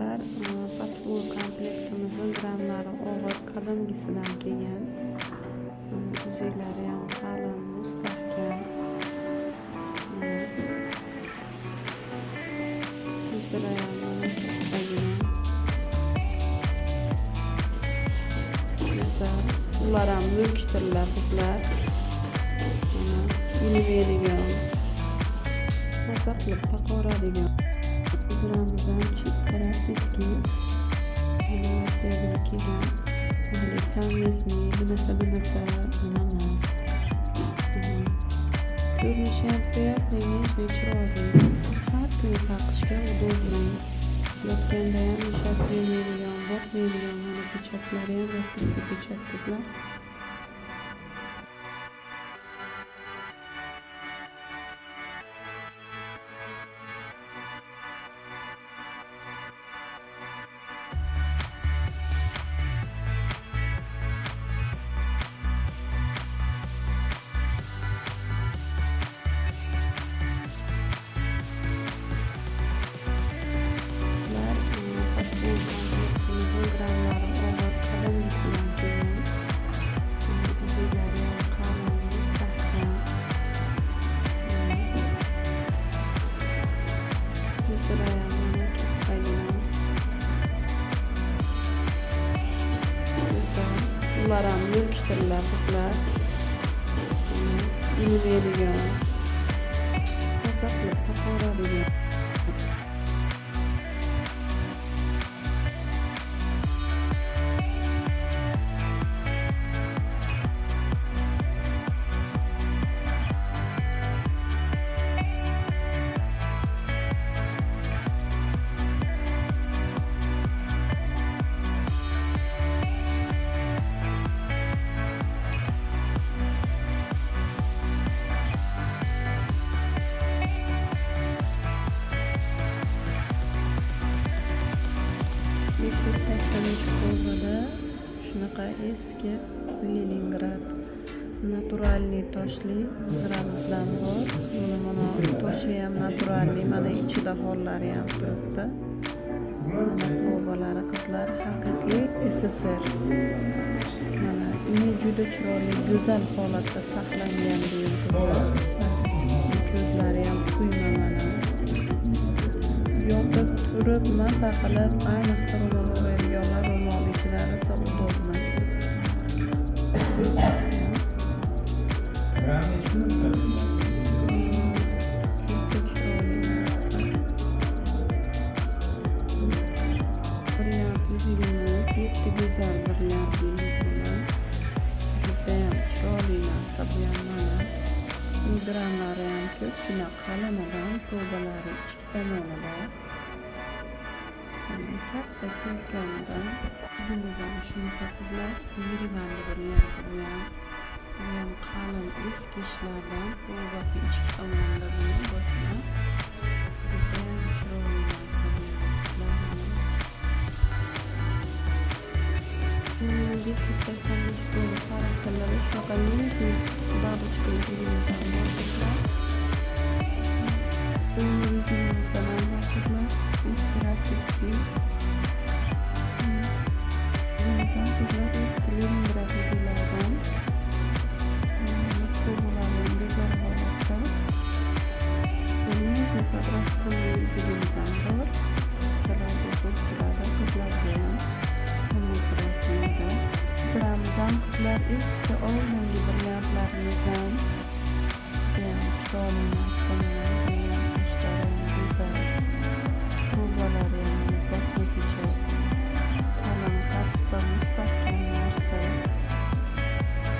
qizlar, potsvoy komplektimizning gramlari og'ir, qalingisidan kelgan. Uzuklari ham qalin, mustahkam. Uzra ham kattagina. Güzel. Ular ham mulkdirlar qizlar. Ilib-elgan. Maza qilib taqoradigan. Uzramiz ham чисто российский. Rossiyadan kelgan. Совместный binasa emas. Ko'rinishi ham приятный, нежный, chiroyli. Har kuni taqishga удобный. Yotganda ham nishaslaydigan, botmaydigan mana pechatlari ham rossiyskiy pechat qizlar. Ular ham mulkdirlar qizlar. Ilib-elgan. Maza qilib taqoradigan. Kovada shunaqa eski Leningrad naturalniy toshli uzramizdan bor. Mana toshi ham naturalniy, mana ichida hollari ham turibdi. Mana provalari qizlar, haqiqiy SSR. Mana ini juda chiroyli, go'zal holatda saqlangan deyil qizlar. Ko'zlari ham quyma mana. Yotib turib maza qilib, ayniqsa ro'mol o'raydiganlar ro'mol ichilari esa udobni. Brilliant uzugimiz, yetti go'zal brilliant deymiz. Judayam chiroyli narsa bu ham mana. Gramlari ham ko'pgina qalinidan, probalari ichki tomonida. Katta ko'rkamdan. Bugünimiz ham shunaqa qizlar, Yerevanda brillianti bu ham qalin eski ishlardan, probasi ichki tomonida buni bosma. Judayam chiroyli narsa bu qizlar. 785 pul sariq qilib, soqolli babuchka uzugimiz ham bor qizlar. Uzugimizdan ham bor qizlar. Eski rossiyskiy. Qizlar eski Leningrad uzuklaridan. Ko'rmalarning go'zal holatda. Nежный подростковый uzugimiz ham bor. Qizchalarga zo'r turadi, qizlarga ham. Uzramiz ham qizlar eski oldingi brilliantlarimizdan. Chiroyli narsa, go'zal. Provalari ham bosma pechat. Qalin, qattiq, mustahkam narsa.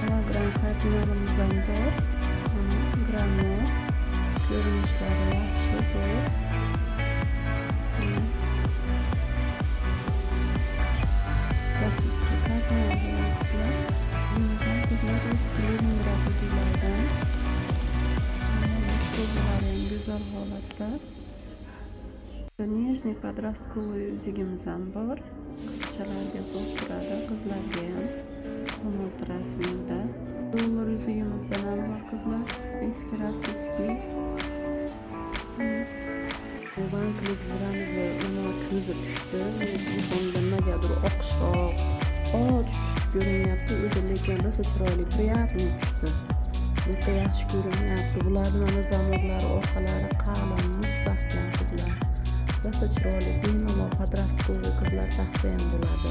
Hologram kardinalimiz ham bor. Grammoz. Ko'rinishlari yaxshi, zo'r. Rossiyskiy kardinal qizlar. Qizlar eski Leningrad uzuklaridan. Provalari ham go'zal holatda. Nежный подростковый uzugimiz ham bor. Qizchalarga zo'r turadi, qizlarga ham. Qanot rasmida. Dollar uzugimizdan ham bor qizlar. Eski rossiyskiy. Bu banklik ziramizni mana ko'zi tushdi. Meni telefonda nimagadir oqishoq, och tushib ko'rinyapti. O'zi lekin rosa chiroyli, приятный tushdi. Juda yaxshi ko'rinyapti. Bularni mana zamoglari, orqalari qalin, mustahkam qizlar. Rosa chiroyli, bemalol подростковый qizlar taqsa ham bo'ladi.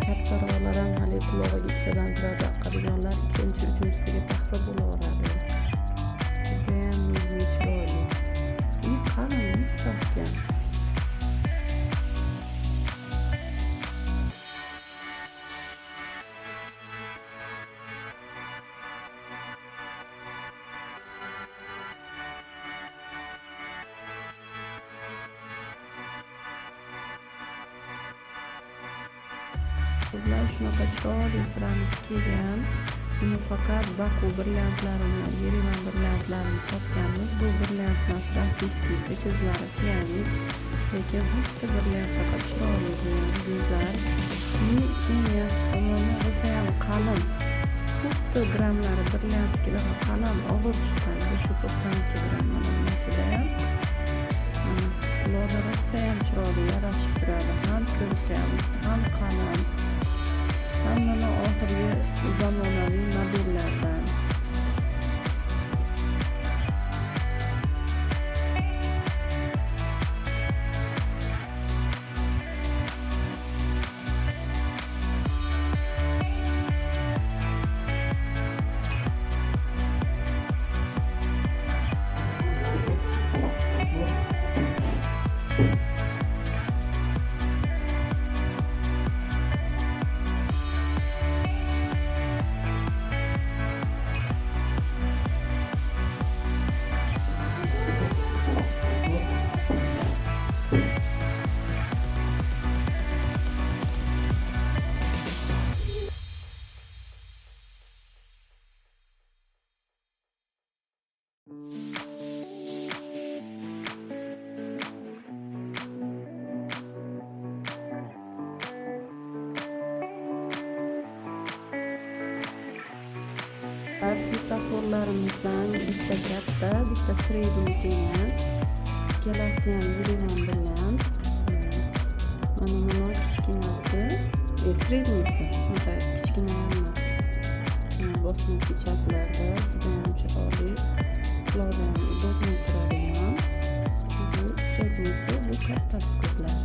Kattaroqlar ham hali qulog'iga ikkitadan zira taqadiganlar ikkinchi, uchinchisiga taqsa bo'laveradi. Judayam nijniy chiroyli. Qalin, mustahkam. Qizlar shunaqa chiroyli ziramiz kelgan. Buni faqat Baku brilliantlarini, Yerevan brilliantlarini sotganmiz. Bu brilliant emas, rossiyskiy 8lari pianit. Lekin xuddi brilliant faqat chiroyli bo'lgan, go'zal. Eng yaxshi tomoni rosa ham qalin. Xuddi grammlari brilliantnikidan qalin, og'ir chiqqan. Shu 92 gramm nimasidan ham. Quloqda rosa ham chiroyli, yarashib turadi. Ham ko'rkam, ham qalin. Hammani oxirgi zamonaviy modellardan. Svetoforlarimizdan bitta katta, bitta sredniy kelgan. Ikkalasi ham Yerevan brilliant. Mana kichkinasi, sredniysi, bunday kichkina emas. Bosma pechatlarda juda ham chiroyli, quloqda ham udobniy turadigan. Bu sredniysi, bu kattasi qizlar.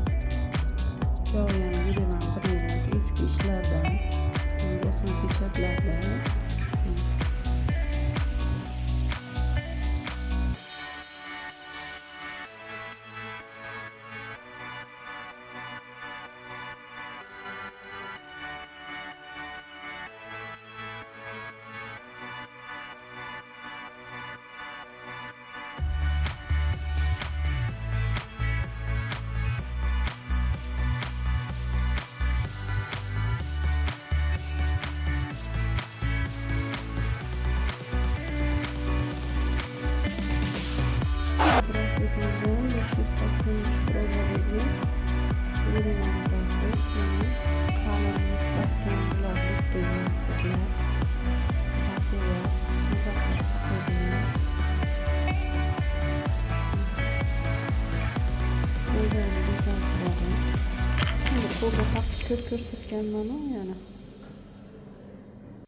Joyi ham Yerevan brilliant, eski ishlardan, bosma pechatlarda. Yerevan brazlet, qalin, mustahkam bularni qo'yamiz qizlar. Bakular, muzaffar taqadigan. Qo'lda go'zal qiladi. Endi qo'lda taqib ko'rsatganman yana.